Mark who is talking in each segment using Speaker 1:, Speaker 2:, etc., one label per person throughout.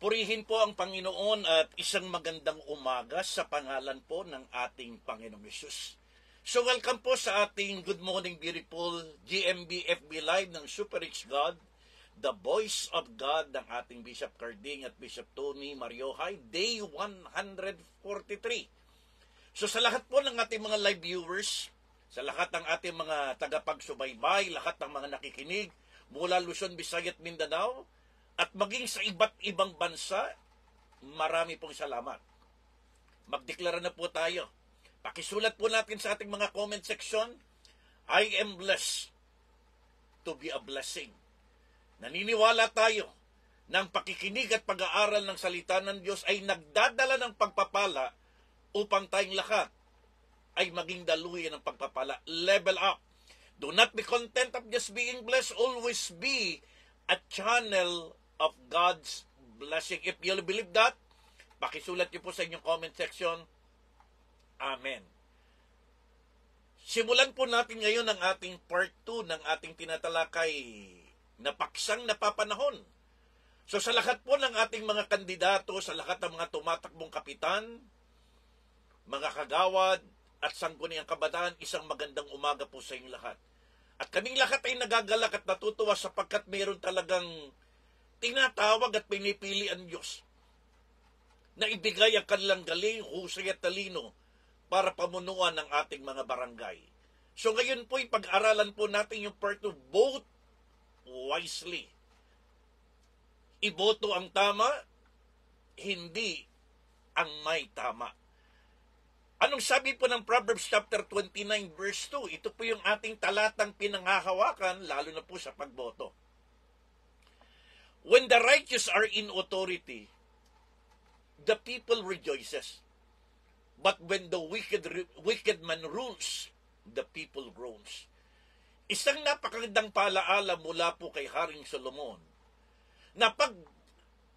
Speaker 1: Purihin po ang Panginoon at isang magandang umaga sa pangalan po ng ating Panginoong Hesus. So welcome po sa ating Good Morning Beautiful GMB FB Live ng Super Rich God, The Voice of God ng ating Bishop Carding at Bishop Tony Mariohay, Day 143. So sa lahat po ng ating mga live viewers, sa lahat ng ating mga tagapagsubaybay, lahat ng mga nakikinig mula Luzon, Visayas at Mindanao, at maging sa iba't ibang bansa, marami pong salamat. Magdeklara na po tayo. Pakisulat po natin sa ating mga comment section, I am blessed to be a blessing. Naniniwala tayo na ang pakikinig at pag-aaral ng salita ng Diyos ay nagdadala ng pagpapala upang tayong lahat ay maging daluyan ng pagpapala. Level up. Do not be content of just being blessed. Always be a channel of God's blessing. If you believe that, pakisulat niyo po sa inyong comment section. Amen. Simulan po natin ngayon ang ating part 2 ng ating tinatalakay na paksang napapanahon. So sa lahat po ng ating mga kandidato, sa lahat ng mga tumatakbong kapitan, mga kagawad at sangguniang kabataan, isang magandang umaga po sa inyong lahat. At kaming lahat ay nagagalak at natutuwa sapagkat mayroon talagang tinatawag at pinipili ang Diyos na ibigay ang kanilang galing, husay at talino para pamunuan ng ating mga barangay. So ngayon po, pag-aralan po natin yung part 2, vote wisely. Iboto ang tama, hindi ang may tama. Anong sabi po ng Proverbs chapter 29 verse 2? Ito po yung ating talatang pinanghahawakan, lalo na po sa pagboto. When the righteous are in authority, the people rejoices. But when the wicked man rules, the people groans. Isang napakagandang paalaala mula po kay Haring Solomon na pag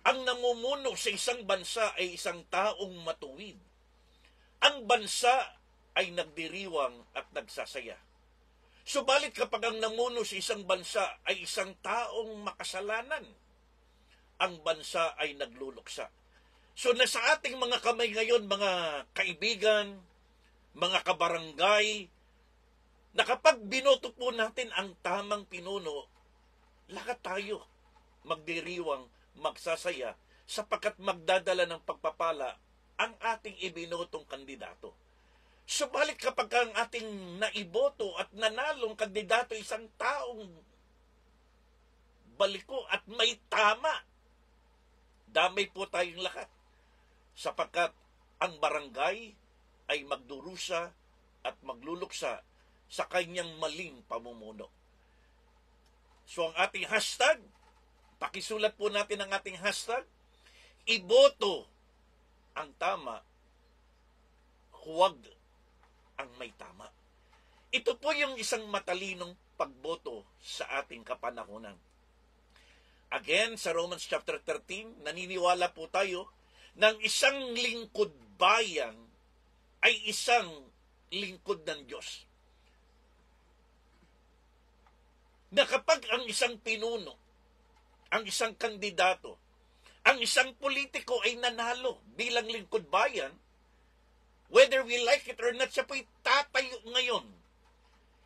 Speaker 1: ang namumuno sa isang bansa ay isang taong matuwid, ang bansa ay nagdiriwang at nagsasaya. Subalit kapag ang namuno sa isang bansa ay isang taong makasalanan, ang bansa ay nagluluksa. So nasa ating mga kamay ngayon, mga kaibigan, mga kabarangay, na kapag binoto po natin ang tamang pinuno, lahat tayo magdiriwang, magsasaya, sapagkat magdadala ng pagpapala ang ating ibinotong kandidato. Subalit kapag ang ating naiboto at nanalong kandidato isang taong baliko at may tama, damay po tayong lahat sapagkat ang barangay ay magdurusa at magluluksa sa kanyang maling pamumuno. So ang ating hashtag, pakisulat po natin ang ating hashtag, iboto ang tama, huwag ang may tama. Ito po yung isang matalinong pagboto sa ating kapanahunan. Again, sa Romans chapter 13, naniniwala po tayo ng isang lingkod bayan ay isang lingkod ng Diyos. Na kapag ang isang pinuno, ang isang kandidato, ang isang politiko ay nanalo bilang lingkod bayan, whether we like it or not, siya po'y tatayo ngayon.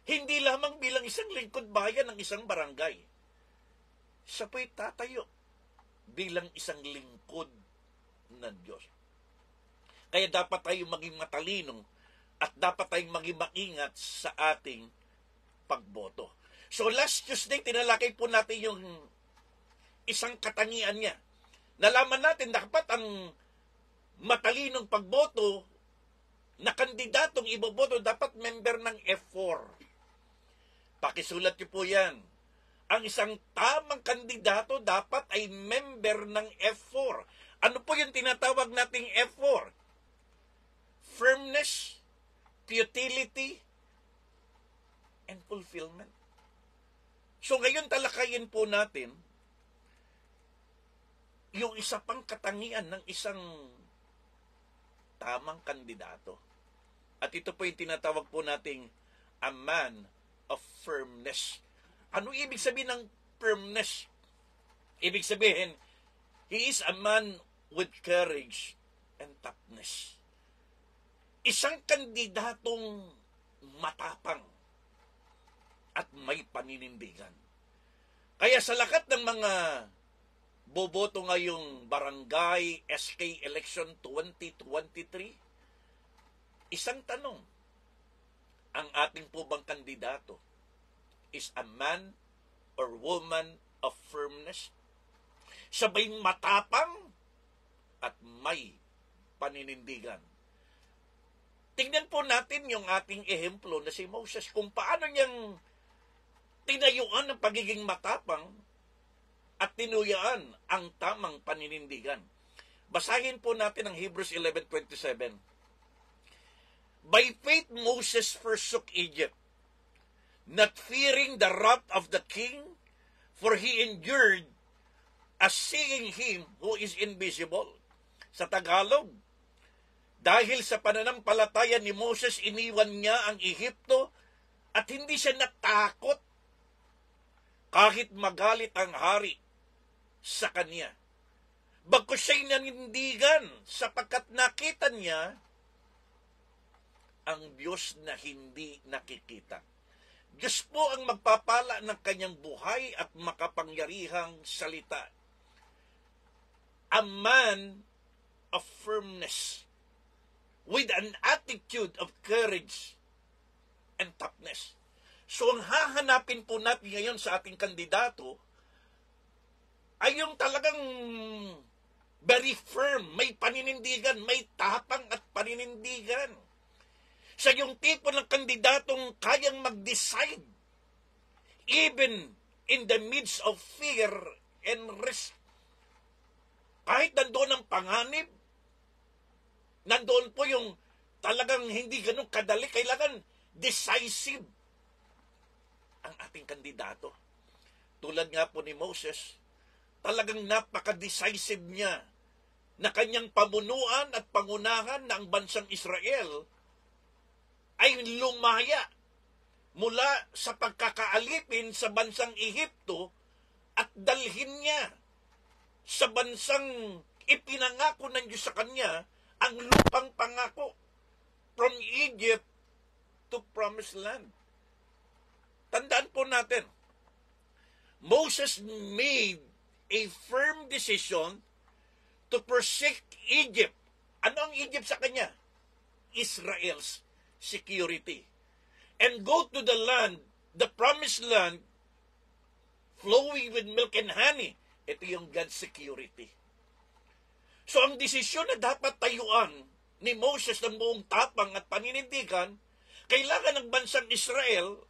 Speaker 1: Hindi lamang bilang isang lingkod bayan ng isang barangay. Siya po'y tatayo bilang isang lingkod ng Diyos. Kaya dapat tayong maging matalino at dapat tayong maging maingat sa ating pagboto. So last Tuesday, tinalakay po natin yung isang katangian niya. Nalaman natin dapat ang matalinong pagboto na kandidatong iboboto dapat member ng F4. Pakisulat niyo po yan. Ang isang tamang kandidato dapat ay member ng F4. Ano po yung tinatawag nating F4? Firmness, futility, and fulfillment. So ngayon talakayin po natin yung isa pang katangian ng isang tamang kandidato. At ito po yung tinatawag po nating a man of firmness. Ano ibig sabihin ng firmness? Ibig sabihin, He is a man with courage and toughness. Isang kandidatong matapang at may paninindigan. Kaya sa lahat ng mga boboto ngayong barangay SK election 2023, isang tanong, ang ating po bang kandidato is a man or woman of firmness? Sabay matapang at may paninindigan. Tingnan po natin yung ating ehemplo na si Moses, kung paano niyang tinayuan ang pagiging matapang at tinuyaan ang tamang paninindigan. Basahin po natin ang Hebrews 11:27. By faith Moses forsook Egypt, not fearing the wrath of the king, for he endured as seeing him who is invisible. Sa Tagalog, dahil sa pananampalataya ni Moses, iniwan niya ang Ehipto at hindi siya natakot kahit magalit ang hari sa kanya. Bagkus siya'y nanindigan sapagkat nakita niya ang Diyos na hindi nakikita. Diyos po ang magpapala ng kanyang buhay at makapangyarihang salita. A man of firmness with an attitude of courage and toughness. So ang hahanapin po natin ngayon sa ating kandidato ay yung talagang very firm, may paninindigan, may tapang at paninindigan. Siya yung tipo ng kandidatong kayang mag-decide even in the midst of fear and risk. Kahit nandoon ang panganib, nandoon po yung talagang hindi ganun kadali, kailangan decisive ang ating kandidato. Tulad nga po ni Moses, talagang napaka-decisive niya na kanyang pamunuan at pangunahan ng bansang Israel ay lumaya mula sa pagkakaalipin sa bansang Ehipto at dalhin niya sa bansang ipinangako ng Diyos sa kanya, ang lupang pangako, from Egypt to Promised Land. Tandaan po natin, Moses made a firm decision to forsake Egypt. Ano ang Egypt sa kanya? Israel's security. And go to the land, the Promised Land, flowing with milk and honey. Ito yung God's security. So ang desisyon na dapat tayuan ni Moses ng buong tapang at paninindigan, kailangan ng bansang Israel,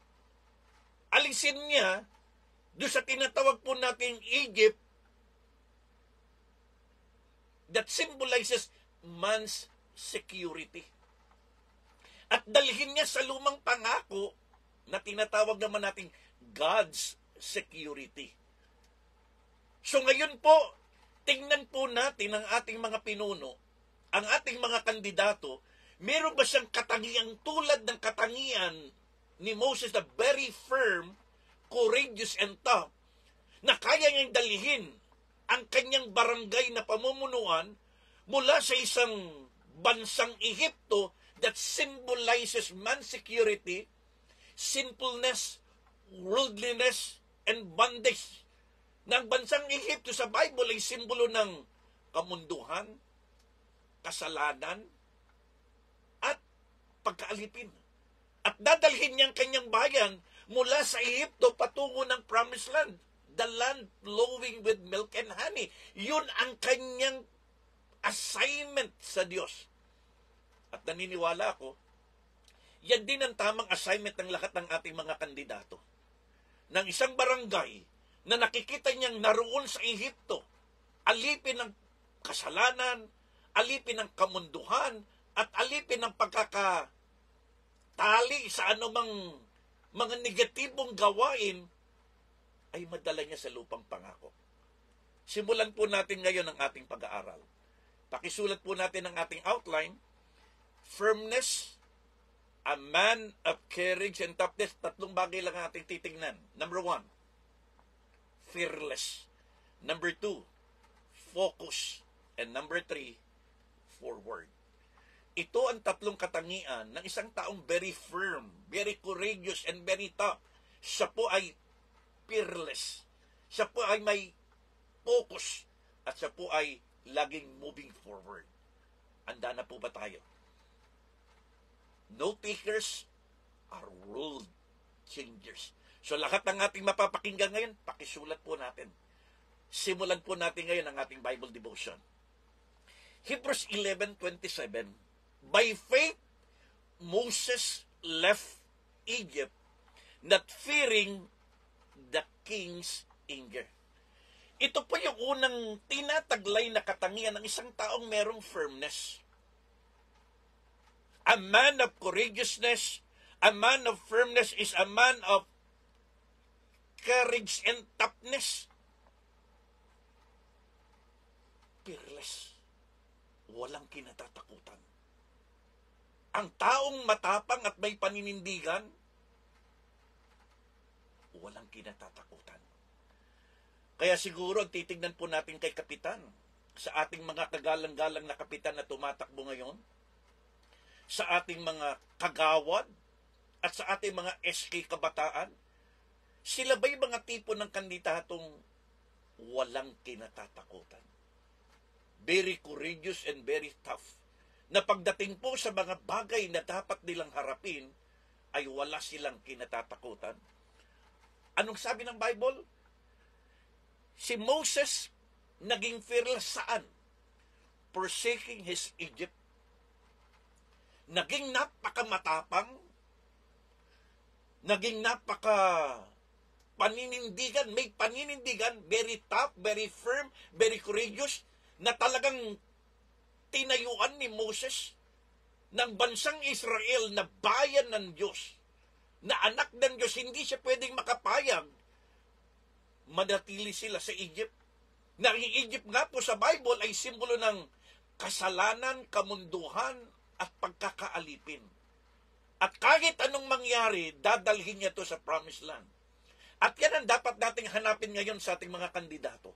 Speaker 1: alisin niya doon sa tinatawag po nating Egypt that symbolizes man's security. At dalhin niya sa lumang pangako na tinatawag naman nating God's security. So ngayon po, tingnan po natin ang ating mga pinuno, ang ating mga kandidato, meron ba siyang katangiang tulad ng katangian ni Moses na very firm, courageous and tough, na kaya niyang dalhin ang kanyang barangay na pamumunuan mula sa isang bansang Ehipto that symbolizes man's security, sinfulness, worldliness, and bondage. Na ang bansang Ehipto sa Bible ay simbolo ng kamunduhan, kasalanan, at pagkaalipin. At dadalhin niyang kanyang bayan mula sa Ehipto patungo ng Promised Land, the land flowing with milk and honey. Yun ang kanyang assignment sa Diyos. At naniniwala ako, yan din ang tamang assignment ng lahat ng ating mga kandidato. Ng isang barangay na nakikita niyang naroon sa Ehipto, alipin ng kasalanan, alipin ng kamunduhan, at alipin ng pagkakatali sa anumang mga negatibong gawain, ay madala niya sa lupang pangako. Simulan po natin ngayon ang ating pag-aaral. Pakisulat po natin ang ating outline. Firmness, a man of courage and toughness. Tatlong bagay lang ang ating titingnan. Number 1, fearless. Number 2, focus, and number 3, forward. Ito ang tatlong katangian ng isang taong very firm, very courageous, and very tough. Siya po ay fearless. Siya po ay may focus. At siya po ay laging moving forward. Handa na po ba tayo? Note takers are world changers. So lahat ng ating mapapakinggan ngayon, pakisulat po natin. Simulan po natin ngayon ang ating Bible devotion. Hebrews 11:27. By faith, Moses left Egypt, not fearing the king's anger. Ito po yung unang tinataglay na katangian ng isang taong merong firmness. A man of courageousness, a man of firmness is a man of courage and toughness. Fearless. Walang kinatatakutan. Ang taong matapang at may paninindigan, walang kinatatakutan. Kaya siguro ang titignan po natin kay Kapitan, sa ating mga kagalang-galang na kapitan na tumatakbo ngayon, sa ating mga kagawad, at sa ating mga SK kabataan, sila ba'y mga tipo ng kandidatong walang kinatatakutan? Very courageous and very tough. Na pagdating po sa mga bagay na dapat nilang harapin, ay wala silang kinatatakutan. Anong sabi ng Bible? Si Moses naging fearless saan? Forsaking his Egypt. Naging napakamatapang, naging paninindigan, may paninindigan, very tough, very firm, very courageous, na talagang tinayuan ni Moses ng bansang Israel na bayan ng Diyos, na anak ng Diyos. Hindi siya pwedeng makapayag manatili sila sa Egypt. Na ang Egypt nga po sa Bible ay simbolo ng kasalanan, kamunduhan, at pagkakaalipin. At kahit anong mangyari, dadalhin niya to sa promised land. At yan ang dapat nating hanapin ngayon sa ating mga kandidato.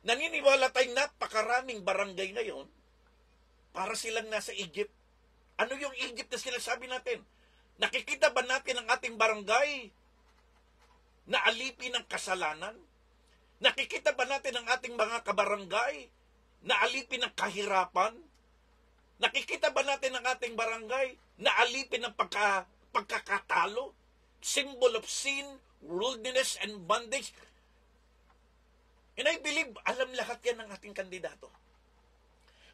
Speaker 1: Naniniwala tayong napakaraming barangay ngayon para silang nasa Egypt. Ano yung Egypt na sinasabi natin? Nakikita ba natin ang ating barangay na alipin ng kasalanan? Nakikita ba natin ang ating mga kabarangay na alipin ng kahirapan? Nakikita ba natin ang ating barangay na alipin ng pagkakatalo? Symbol of sin, worldliness, and bondage. And I believe, alam lahat yan ng ating kandidato.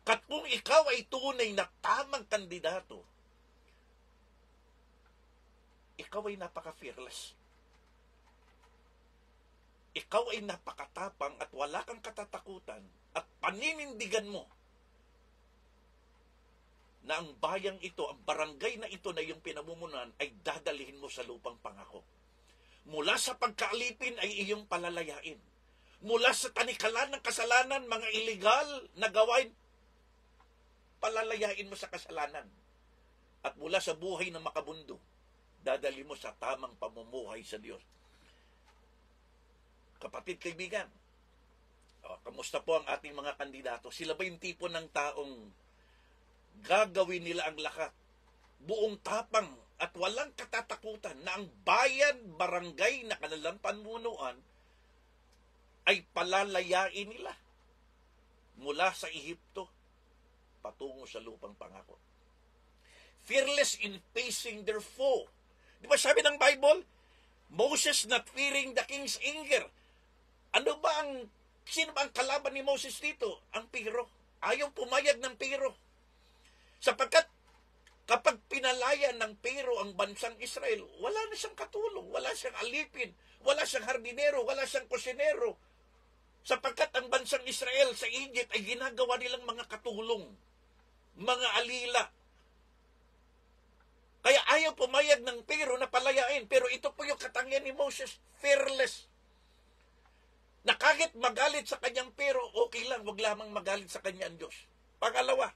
Speaker 1: Kat kung ikaw ay tunay na tamang kandidato, ikaw ay napaka-fearless. Ikaw ay napakatapang at wala kang katatakutan at paninindigan mo na ang bayang ito, ang barangay na ito na iyong pinamumunan ay dadalhin mo sa lupang pangako. Mula sa pagkaalipin ay iyong palalayain. Mula sa tanikalan ng kasalanan, mga illegal na gawain, palalayain mo sa kasalanan. At mula sa buhay na makabundo, dadali mo sa tamang pamumuhay sa Diyos. Kapatid, kaibigan, kamusta po ang ating mga kandidato? Sila ba yung tipo ng taong gagawin nila ang lahat, buong tapang at walang katatakutan na ang bayan, barangay na kanilang pamunuan ay palalayain nila mula sa Ehipto patungo sa lupang pangako? Fearless in facing their foe. Di ba sabi ng Bible, Moses not fearing the king's anger. Sino ba ang kalaban ni Moses dito? Ang Piro. Ayaw pumayag ng Piro. Sapagkat kapag pinalaya ng Piro ang bansang Israel, wala na siyang katulong, wala siyang alipin, wala siyang hardinero, wala siyang kusinero. Sapagkat ang bansang Israel sa Egypt ay ginagawa nilang mga katulong, mga alila. Kaya ayaw pumayag ng Piro na palayain. Pero ito po yung katangian ni Moses, fearless. Na kahit magalit sa kanyang Piro, okay lang, wag lamang magalit sa kanya ang Diyos. Pangalawa,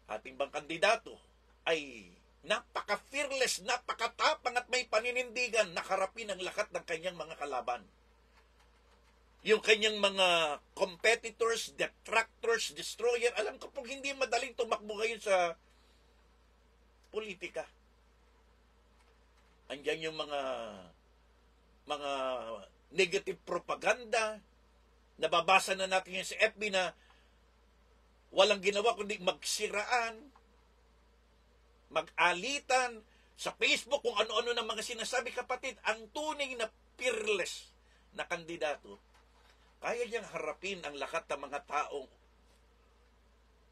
Speaker 1: ating bang kandidato ay napaka-fearless, napakatapang at may paninindigan na harapin ang lahat ng kanyang mga kalaban. yung kanyang mga competitors, detractors, destroyer. Alam ko pong hindi madaling tumakbo ngayon sa politika. Andiyan yung mga negative propaganda. Nababasa na natin yan sa FB na walang ginawa kundi magsiraan, mag-alitan, sa Facebook kung ano-ano ng mga sinasabi. Kapatid, ang tunay na fearless na kandidato, kaya niyang harapin ang lahat ng mga taong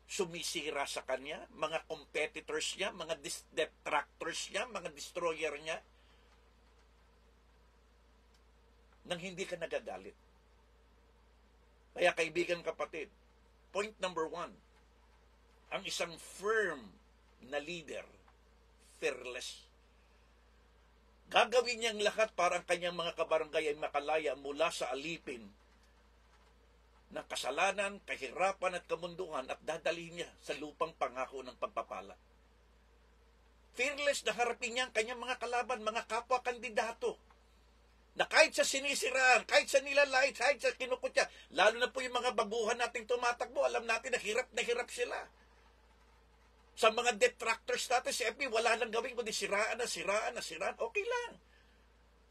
Speaker 1: sumisira sa kanya, mga competitors niya, mga detractors niya, mga destroyer niya, nang hindi ka nagagalit. Kaya kaibigan, kapatid, point number 1, ang isang firm na leader, fearless. Gagawin niyang lahat para ang kanyang mga kabarangay ay makalaya mula sa alipin ng kasalanan, kahirapan at kamunduhan at dadalhin niya sa lupang pangako ng pagpapala. Fearless na harapin niya ang kanyang mga kalaban, mga kapwa-kandidato, na kahit sa sinisiraan, kahit sa nilalait, kahit sa kinukutya, lalo na po yung mga baguhan nating tumatakbo, alam natin na hirap sila. Sa mga detractors natin, si FB, wala nang gawin kundi siraan, okay lang.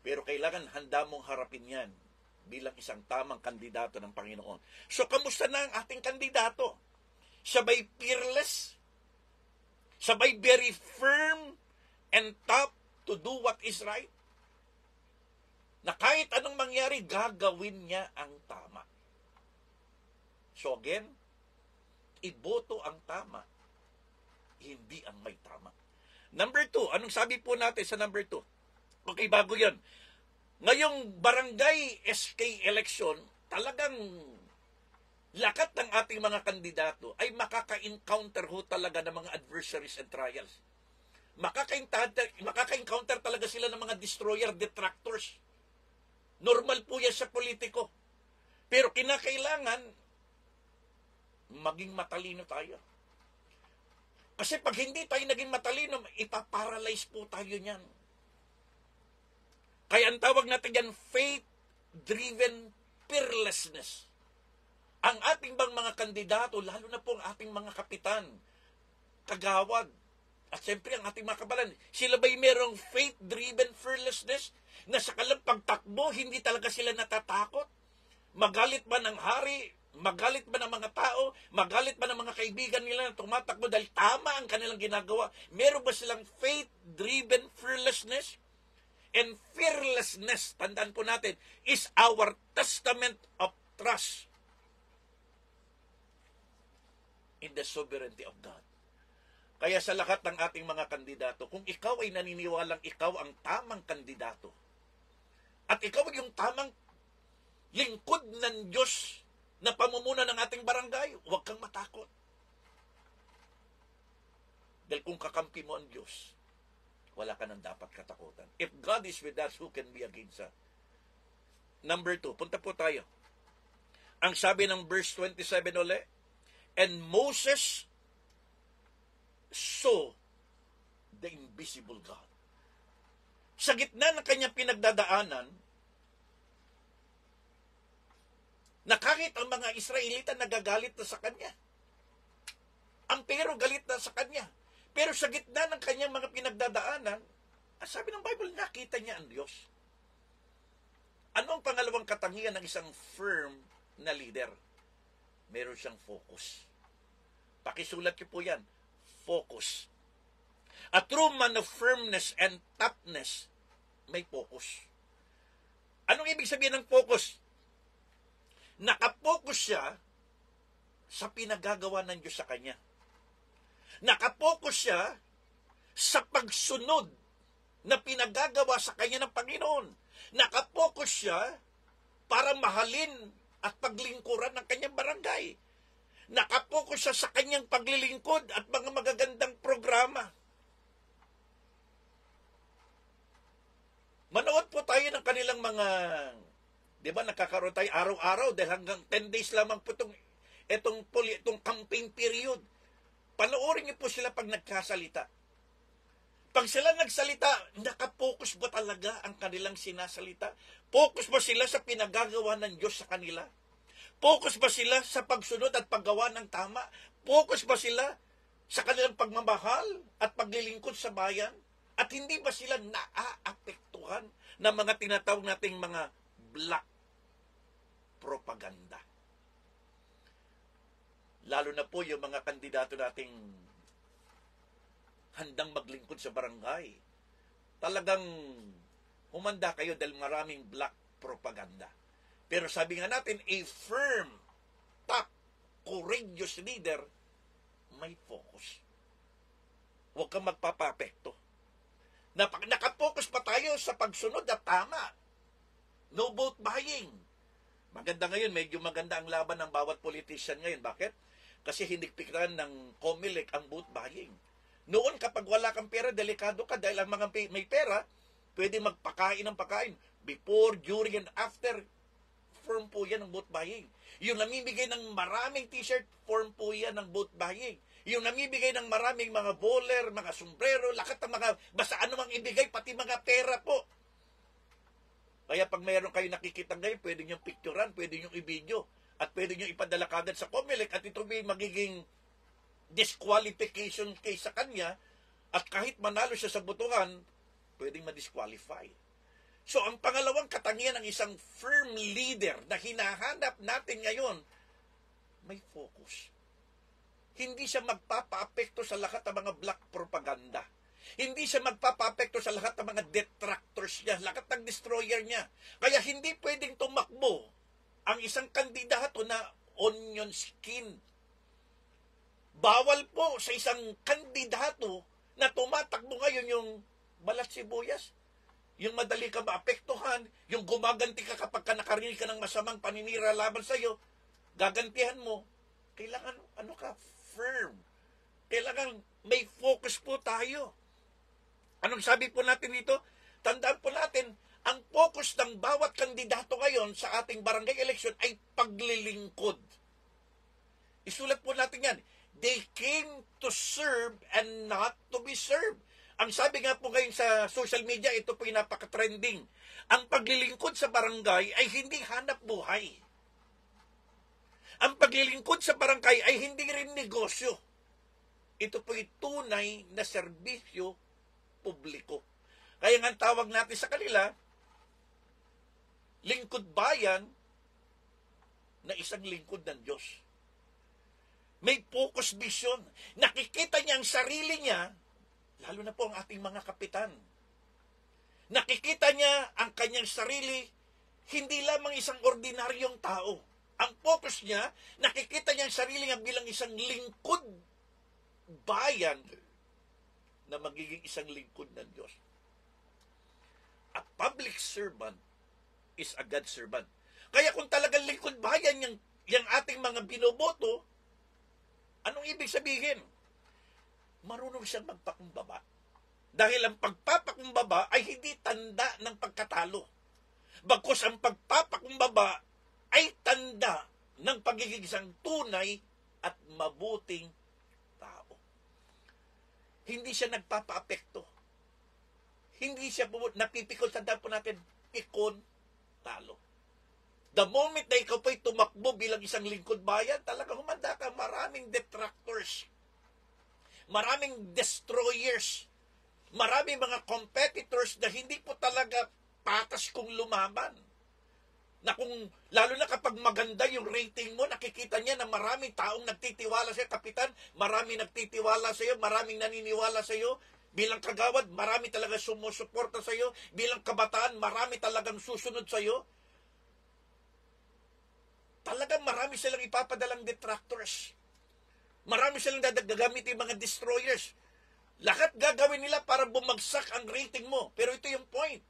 Speaker 1: Pero kailangan handa mong harapin yan bilang isang tamang kandidato ng Panginoon. So, kamusta na ang ating kandidato? Sabay fearless? Sabay very firm and tough to do what is right? Na kahit anong mangyari, gagawin niya ang tama. So again, iboto ang tama, hindi ang may tama. Number 2, anong sabi po natin sa number 2? Okay, bago yan. Ngayong barangay SK election, talagang lakat ng ating mga kandidato ay makaka-encounter ho talaga ng mga adversaries and trials. Makaka-encounter talaga sila ng mga destroyer, detractors. Normal po yan sa politiko. Pero kinakailangan maging matalino tayo. Kasi pag hindi tayo naging matalino, ipaparalyze po tayo niyan. Kaya ang tawag natin yan, faith-driven fearlessness. Ang ating bang mga kandidato, lalo na po ang ating mga kapitan, kagawad, at siyempre ang ating mga kabalan, sila ba'y merong faith-driven fearlessness na sa pagtakbo, hindi talaga sila natatakot? Magalit ba ng hari? Magalit ba ng mga tao? Magalit ba ng mga kaibigan nila na tumatakbo dahil tama ang kanilang ginagawa? Meron ba silang faith-driven fearlessness? And fearlessness, tandaan po natin, is our testament of trust in the sovereignty of God. Kaya sa lahat ng ating mga kandidato, kung ikaw ay naniniwalang ikaw ang tamang kandidato, at ikaw ay yung tamang lingkod ng Diyos na pamumuno ng ating barangay, huwag kang matakot. Dahil kung kakampi mo ang Diyos, wala ka nang dapat katakutan. If God is with us, who can be against us? Number 2, punta po tayo. Ang sabi ng verse 27 uli, and Moses saw the invisible God. Sa gitna ng kanyang pinagdadaanan, na kahit ang mga Israelita nagagalit na sa kanya. Ang pero galit na sa kanya. Pero sa gitna ng kanyang mga pinagdadaanan, sabi ng Bible, nakita niya ang Diyos. Ano ang pangalawang katangian ng isang firm na leader? Meron siyang focus. Pakisulat niyo po yan. Focus. A true man of firmness and toughness, may focus. Anong ibig sabihin ng focus? Nakapokus siya sa pinagagawa ng Diyos sa kanya. Nakapokus siya sa pagsunod na pinagagawa sa kanya ng Panginoon. Nakapokus siya para mahalin at paglingkuran ng kanyang barangay. Nakapokus siya sa kanyang paglilingkod at mga magagandang programa. Manood po tayo ng kanilang mga, di ba, nakakaroon tayo araw-araw dahil hanggang 10 days lamang po itong campaign period. Panoorin niyo po sila pag nagkasalita. Pag sila nagsalita, nakapokus ba talaga ang kanilang sinasalita? Focus ba sila sa pinagagawa ng Diyos sa kanila? Focus ba sila sa pagsunod at paggawa ng tama? Focus ba sila sa kanilang pagmamahal at paglilingkod sa bayan? At hindi ba sila naaapektuhan ng mga tinatawag nating mga black propaganda? Lalo na po yung mga kandidato nating handang maglingkod sa barangay. Talagang humanda kayo dahil maraming black propaganda. Pero sabi nga natin, a firm, top, courageous leader, may focus. Huwag kang magpapapekto. Nakapokus pa tayo sa pagsunod at tama. No vote buying. Maganda ngayon, medyo maganda ang laban ng bawat politician ngayon. Bakit? Kasi hinikpikan ng COMELEC ang vote buying. Noon, kapag wala kang pera, delikado ka dahil ang mga may pera, pwede magpakain ng pakain. Before, during, and after, form po yan ng vote buying. Yung namimigay ng maraming t-shirt, form po yan ng vote buying. Yung namimigay ng maraming mga bowler, mga sombrero, lahat ng mga, basta ano mang ibigay, pati mga pera po. Kaya pag mayroon kayo nakikita ngayon, pwede nyo picturean, pwede nyo i-video, at pwede nyo ipadala kagad sa COMELEC, at ito may magiging disqualification case sa kanya, at kahit manalo siya sa botohan, pwedeng ma-disqualify. So, ang pangalawang katangian ng isang firm leader na hinahanap natin ngayon, may focus. Hindi siya magpapaapekto sa lahat ng mga black propaganda. Hindi siya magpapaapekto sa lahat ng mga detractors niya, lahat ng destroyer niya. Kaya hindi pwedeng tumakbo ang isang kandidato na onion skin. Bawal po sa isang kandidato na tumatakbo ngayon yung balat sibuyas, yung madali ka maapektuhan, yung gumaganti ka kapag ka nakarinig ka ng masamang paninira laban sa'yo, gagantihan mo. Kailangan, firm. Kailangan may focus po tayo. Anong sabi po natin dito? Tandaan po natin, ang focus ng bawat kandidato ngayon sa ating barangay election ay paglilingkod. Isulat po natin yan. They came to serve and not to be served. Ang sabi nga po ngayon sa social media, ito po yung napaka-trending. Ang paglilingkod sa barangay ay hindi hanap buhay. Ang paglilingkod sa barangay ay hindi rin negosyo. Ito po yung tunay na serbisyo publiko. Kaya nga tawag natin sa kanila, lingkod bayan na isang lingkod ng Diyos. May focus vision. Nakikita niya ang sarili niya, lalo na po ang ating mga kapitan. Nakikita niya ang kanyang sarili, hindi lamang isang ordinaryong tao. Ang focus niya, nakikita niya ang sarili niya bilang isang lingkod bayan na magiging isang lingkod ng Diyos. A public servant is a God servant. Kaya kung talagang lingkod bayan yung ating mga binoboto, anong ibig sabihin? Marunong siyang magpakumbaba. Dahil ang pagpapakumbaba ay hindi tanda ng pagkatalo. Bagkus ang pagpapakumbaba ay tanda ng pagiging isang tunay at mabuting tao. Hindi siya nagpapaapekto. Hindi siya napipikon. Tandaan po natin, pikon, talo. The moment na ikaw po'y tumakbo bilang isang lingkod bayan, talagang humanda ka, maraming detractors, maraming destroyers, maraming mga competitors na hindi po talaga patas kung lumaban. Na kung, lalo na kapag maganda yung rating mo, nakikita niya na maraming taong nagtitiwala sa'yo, kapitan, maraming nagtitiwala sa'yo, maraming naniniwala sa'yo, bilang kagawad, marami talaga sumusuporta sa'yo, bilang kabataan, marami talagang susunod sa'yo. Talagang marami silang ipapadalang detractors. Marami silang gagamitin mga destroyers. Lahat gagawin nila para bumagsak ang rating mo. Pero ito yung point.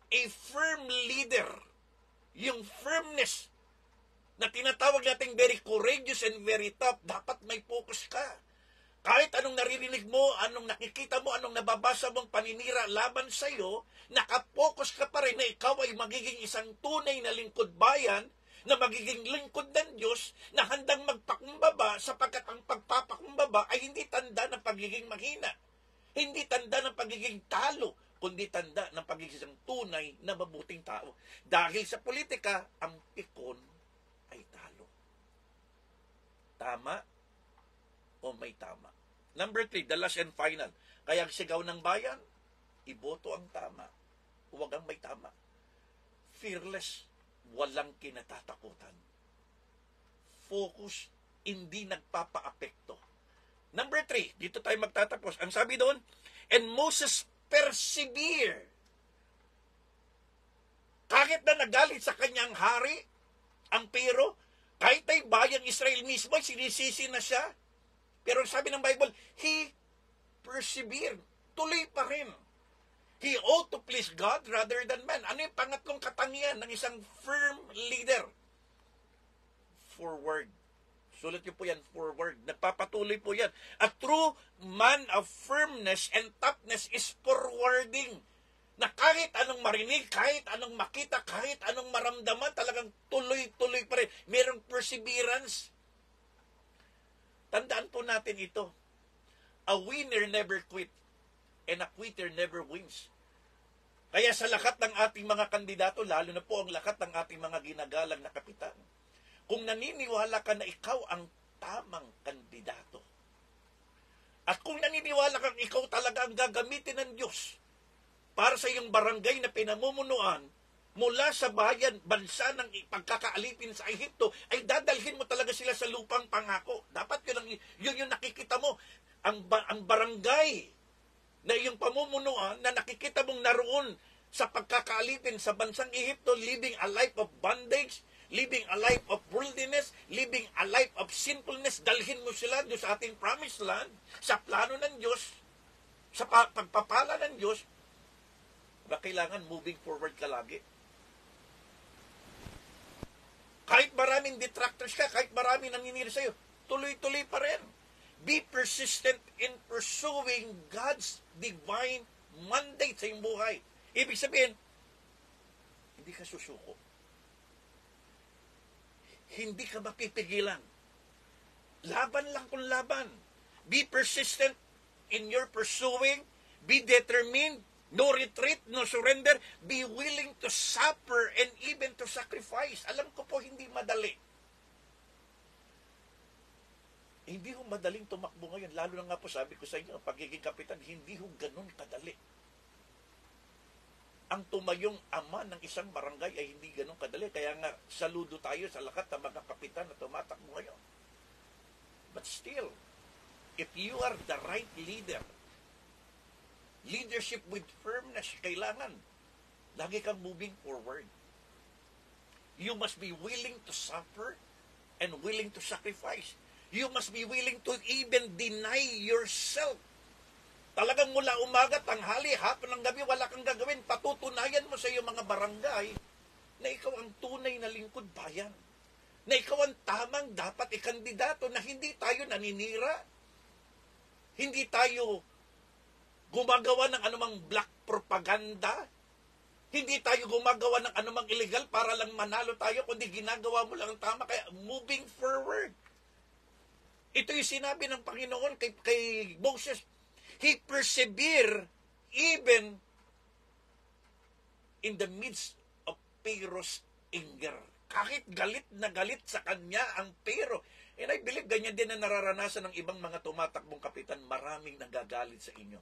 Speaker 1: A firm leader, yung firmness na tinatawag nating very courageous and very tough, dapat may focus ka. Kahit anong naririnig mo, anong nakikita mo, anong nababasa mong paninira laban sa'yo, nakapokus ka pa rin na ikaw ay magiging isang tunay na lingkod bayan na magiging lingkod ng Diyos na handang magpakumbaba sapagkat ang pagpapakumbaba ay hindi tanda ng pagiging mahina. Hindi tanda ng pagiging talo, kundi tanda ng pagiging isang tunay na mabuting tao. Dahil sa politika, ang pikon ay talo. Tama o may tama? Number 3, the last and final. Kaya ang sigaw ng bayan, iboto ang tama, huwag ang may tama. Fearless, walang kinatatakutan. Focus, hindi nagpapaapekto. Number 3, dito tayo magtatapos. Ang sabi doon, and Moses persevere. Kahit na nagalit sa kanyang hari, ang Pero, kahit ay bayang Israel mismo, sinisisi na siya. Pero sabi ng Bible, he persevered. Tuloy pa rin. He ought to please God rather than man. Ano yung pangatlong katangian ng isang firm leader? Forward. Sulat niyo po yan, forward. Nagpapatuloy po yan. A true man of firmness and toughness is forwarding. Na kahit anong marinig, kahit anong makita, kahit anong maramdaman, talagang tuloy-tuloy pa rin. Merong perseverance. Tandaan po natin ito. A winner never quit and a quitter never wins. Kaya sa lahat ng ating mga kandidato, lalo na po ang lahat ng ating mga ginagalang na kapitan, kung naniniwala ka na ikaw ang tamang kandidato, at kung naniniwala kang ikaw talaga ang gagamitin ng Diyos para sa iyong barangay na pinamumunuan, mula sa bayan, bansa ng pagkakaalipin sa Ehipto, ay dadalhin mo talaga sila sa lupang pangako. Dapat yun yung nakikita mo. Ang barangay na iyong pamumunuan na nakikita mong naroon sa pagkakaalipin sa bansang Ehipto, living a life of bondage, living a life of worldliness, living a life of sinfulness, dalhin mo sila doon sa ating promised land, sa plano ng Diyos, sa pagpapala ng Diyos, ba kailangan moving forward ka lagi? Kahit maraming detractors ka, kahit maraming naninira sa'yo, tuloy-tuloy pa rin. Be persistent in pursuing God's divine mandate sa iyong buhay. Ibig sabihin, hindi ka susuko. Hindi ka mapipigilan. Laban lang kung laban. Be persistent in your pursuing. Be determined. No retreat, no surrender. Be willing to suffer and even to sacrifice. Alam ko po, hindi madali. Hindi ho madaling tumakbo ngayon. Lalo na nga po, sabi ko sa inyo, ang pagiging kapitan, hindi ho ganun kadali. Ang tumayong ama ng isang barangay ay hindi ganun kadali. Kaya nga, saludo tayo sa lahat ng mga kapitan na tumatakbo ngayon. But still, if you are the right leader, leadership with firmness, kailangan lagi kang moving forward. You must be willing to suffer and willing to sacrifice. You must be willing to even deny yourself. Talagang mula umaga, tanghali, hapon ng gabi, wala kang gagawin. Patutunayan mo sa iyong mga barangay na ikaw ang tunay na lingkod bayan. Na ikaw ang tamang dapat ikandidato, na hindi tayo naninira. Hindi tayo gumagawa ng anumang black propaganda. Hindi tayo gumagawa ng anumang illegal para lang manalo tayo, kundi ginagawa mo lang ang tama. Kaya moving forward. Ito yung sinabi ng Panginoon kay Moses. He persevered even in the midst of Pharaoh's anger. Kahit galit na galit sa kanya ang Pharaoh. And I believe ganyan din na nararanasan ng ibang mga tumatakbong kapitan. Maraming nagagalit sa inyo.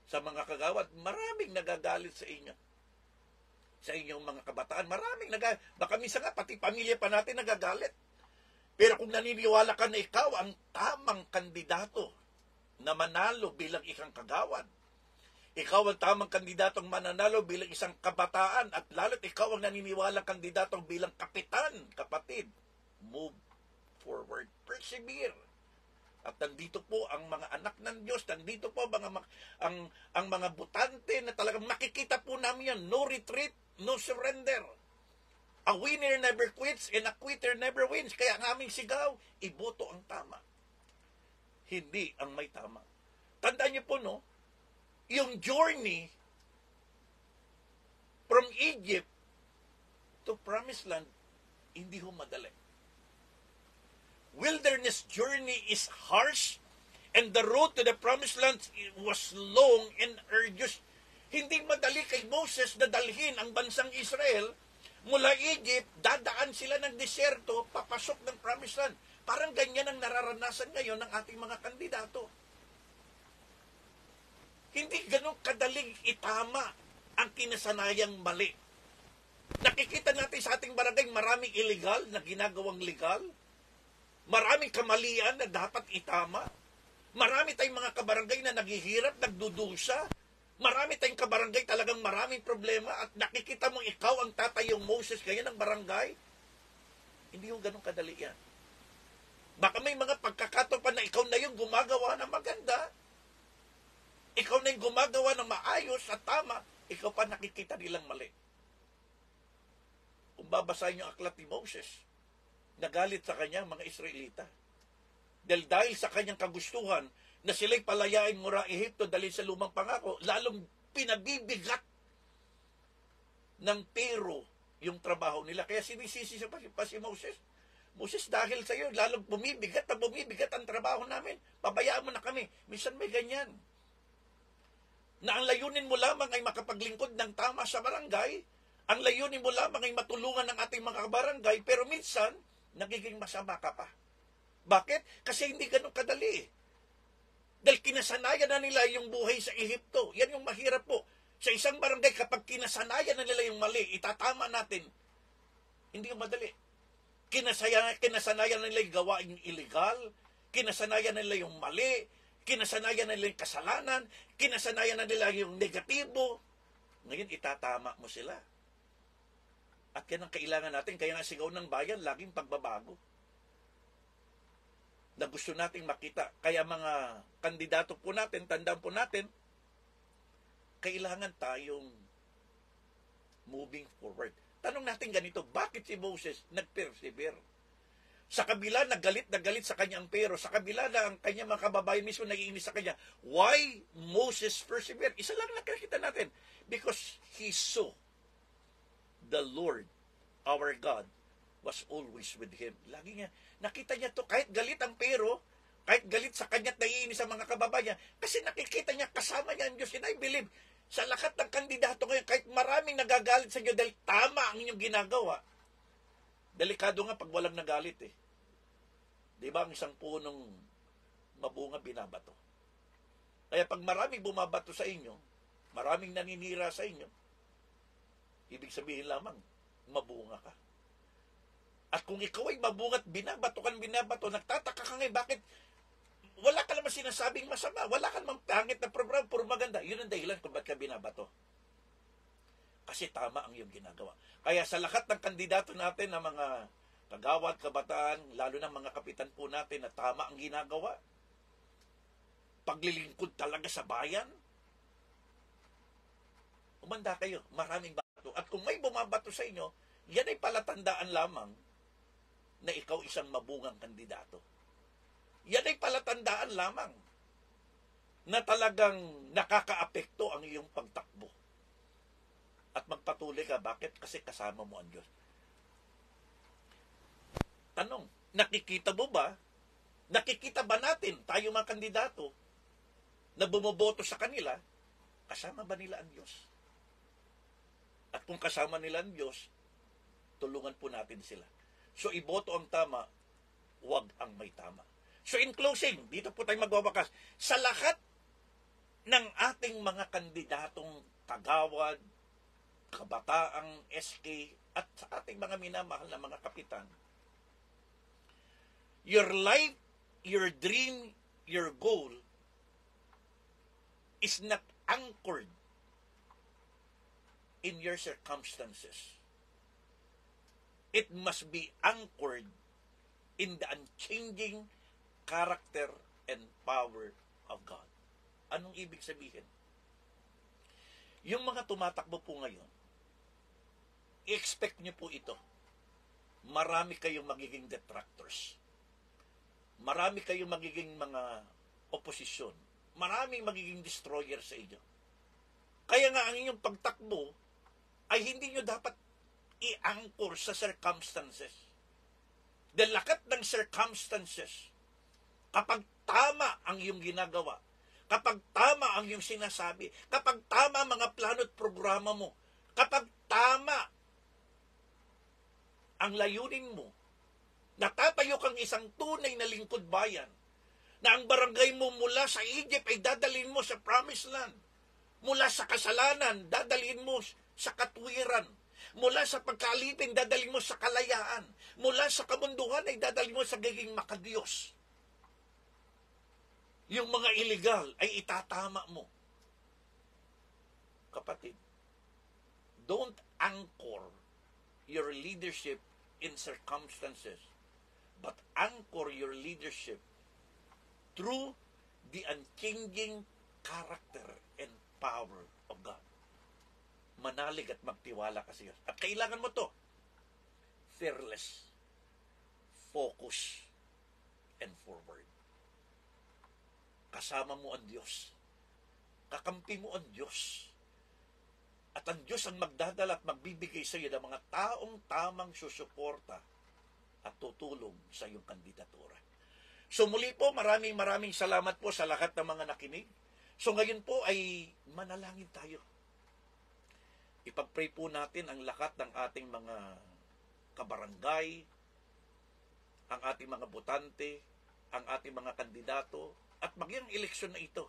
Speaker 1: Sa mga kagawad, maraming nagagalit sa inyo. Sa inyong mga kabataan, maraming nagagalit. Baka minsan nga, pati pamilya pa natin nagagalit. Pero kung naniniwala ka na ikaw ang tamang kandidato na manalo bilang isang kagawad, ikaw ang tamang kandidatong mananalo bilang isang kabataan, at lalo't ikaw ang naniniwala kandidatong bilang kapitan, kapatid, move forward, persevere. At nandito po ang mga anak ng Diyos, nandito po ang mga butante na talagang makikita po namin yan. No retreat, no surrender. A winner never quits and a quitter never wins. Kaya ang aming sigaw, iboto ang tama. Hindi ang may tama. Tandaan niyo po, no? Yung journey from Egypt to promised land, hindi ho madali. Wilderness journey is harsh, and the road to the promised land was long and arduous. Hindi madali kay Moses na dalhin ang bansang Israel mula Egypt, dadaan sila ng disyerto, papasok ng promised land. Parang ganyan ang nararanasan ngayon ng ating mga kandidato. Hindi ganun kadaling itama ang kinasanayang mali. Nakikita natin sa ating barangay maraming illegal na ginagawang legal. Maraming kamalian na dapat itama. Marami tayong mga kabarangay na naghihirap, nagdudusa. Marami tayong kabarangay talagang maraming problema at nakikita mo ikaw ang tatayong Moses kaya ng barangay. Hindi yung ganun kadali yan. Baka may mga pagkakataon pa na ikaw na yung gumagawa ng maganda. Ikaw na yung gumagawa ng maayos at tama. Ikaw pa nakikita nilang mali. Kung babasahin yung aklat ni Moses, nagalit sa kanya mga Israelita. Dahil sa kanyang kagustuhan na sila'y palayain mula Ehipto dahil sa lumang pangako, lalong pinabibigat ng Pero yung trabaho nila. Kaya sinisisi siya pa si Moses. Moses, dahil sa iyo, lalong bumibigat ang trabaho namin. Pabayaan mo na kami. Minsan may ganyan. Na ang layunin mo lamang ay makapaglingkod ng tama sa barangay, ang layunin mo lamang ay matulungan ng ating mga barangay, pero minsan, nagiging masama ka pa. Bakit? Kasi hindi ganun kadali. Dahil kinasanayan na nila yung buhay sa Ehipto. Yan yung mahirap po. Sa isang barangay, kapag kinasanayan na nila yung mali, itatama natin. Hindi yung madali. Kinasanayan na nila yung gawain illegal, kinasanayan na nila yung mali, kinasanayan na nila yung kasalanan, kinasanayan na nila yung negatibo. Ngayon, itatama mo sila. At yan ang kailangan natin. Kaya nga sigaw ng bayan, laging pagbabago. Na gusto nating makita. Kaya mga kandidato po natin, tandaan po natin, kailangan tayong moving forward. Tanong natin ganito, bakit si Moses nag-persevere? Sa kabila, nagalit sa kanyang pero. Sa kabila na ang kanyang mga kababayan mismo nag-iinis sa kanya. Why Moses persevere? Isa lang nakikita natin. Because he saw the Lord, our God, was always with him. Lagi niya, nakita niya to kahit galit ang pero, kahit galit sa kanya at naiinis sa mga kababayan, kasi nakikita niya kasama niya ang Diyos. And I believe, sa lahat ng kandidato ngayon, kahit maraming nagagalit sa inyo dahil tama ang inyong ginagawa, delikado nga pag walang nagalit eh. Di ba ang isang punong mabunga binabato? Kaya pag maraming bumabato sa inyo, maraming naninira sa inyo, ibig sabihin lamang, mabunga ka. At kung ikaw ay mabunga at binabato, nagtataka ka ngayon, bakit wala ka naman sinasabing masama, wala ka naman pangit na program, puro maganda. Yun ang dahilan kung ba't ka binabato. Kasi tama ang iyong ginagawa. Kaya sa lahat ng kandidato natin na mga kagawad, kabataan, lalo ng mga kapitan po natin na tama ang ginagawa, paglilingkod talaga sa bayan, umanda kayo, maraming bato. At kung may bumabato sa inyo, yan ay palatandaan lamang na ikaw isang mabungang kandidato. Yan ay palatandaan lamang na talagang nakakaapekto ang iyong pagtakbo. At magpatuloy ka. Bakit? Kasi kasama mo ang Diyos. Tanong, nakikita mo ba? Nakikita ba natin, tayo mga kandidato, na bumoboto sa kanila, kasama ba nila ang Diyos? At kung kasama nila ang Diyos, tulungan po natin sila. So, iboto ang tama, wag ang may tama. So, in closing, dito po tayo magwawakas. Sa lahat ng ating mga kandidatong kagawad, kabataang SK, at sa ating mga minamahal na mga kapitan, your life, your dream, your goal is not anchored in your circumstances. It must be anchored in the unchanging character and power of God. Anong ibig sabihin? Yung mga tumatakbo po ngayon, i-expect nyo po ito. Marami kayong magiging detractors. Marami kayong magiging mga oposisyon. Marami magiging destroyer sa inyo. Kaya nga ang inyong pagtakbo ay hindi nyo dapat i-anchor sa circumstances. Dahil lakat ng circumstances, kapag tama ang iyong ginagawa, kapag tama ang iyong sinasabi, kapag tama mga plano at programa mo, kapag tama ang layunin mo, natatayo kang isang tunay na lingkod bayan, na ang barangay mo mula sa Egypt ay dadalhin mo sa Promised Land. Mula sa kasalanan, dadalhin mo sa katwiran. Mula sa pagkalipin, dadalhin mo sa kalayaan. Mula sa kamunduhan ay dadalhin mo sa giging makadiyos. Yung mga illegal ay itatama mo. Kapatid, don't anchor your leadership in circumstances, but anchor your leadership through the unchanging character and power of God. Manalig at magtiwala ka sa Diyos. At kailangan mo to. Fearless, focus, and forward. Kasama mo ang Diyos. Kakampi mo ang Diyos. At ang Diyos ang magdadala at magbibigay sa iyo ng mga taong tamang susuporta at tutulong sa iyong kandidatura. So muli po, maraming salamat po sa lahat ng mga nakinig. So ngayon po ay manalangin tayo. Ipag-pray po natin ang lahat ng ating mga kabarangay, ang ating mga botante, ang ating mga kandidato, at maging ang eleksyon na ito,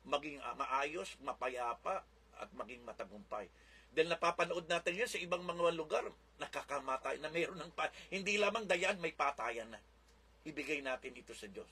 Speaker 1: maging maayos, mapayapa, at maging matagumpay. Dahil napapanood natin yan sa ibang mga lugar, nakakamatay na mayroon ng hindi lamang dayan, may patayan na. Ibigay natin ito sa Diyos.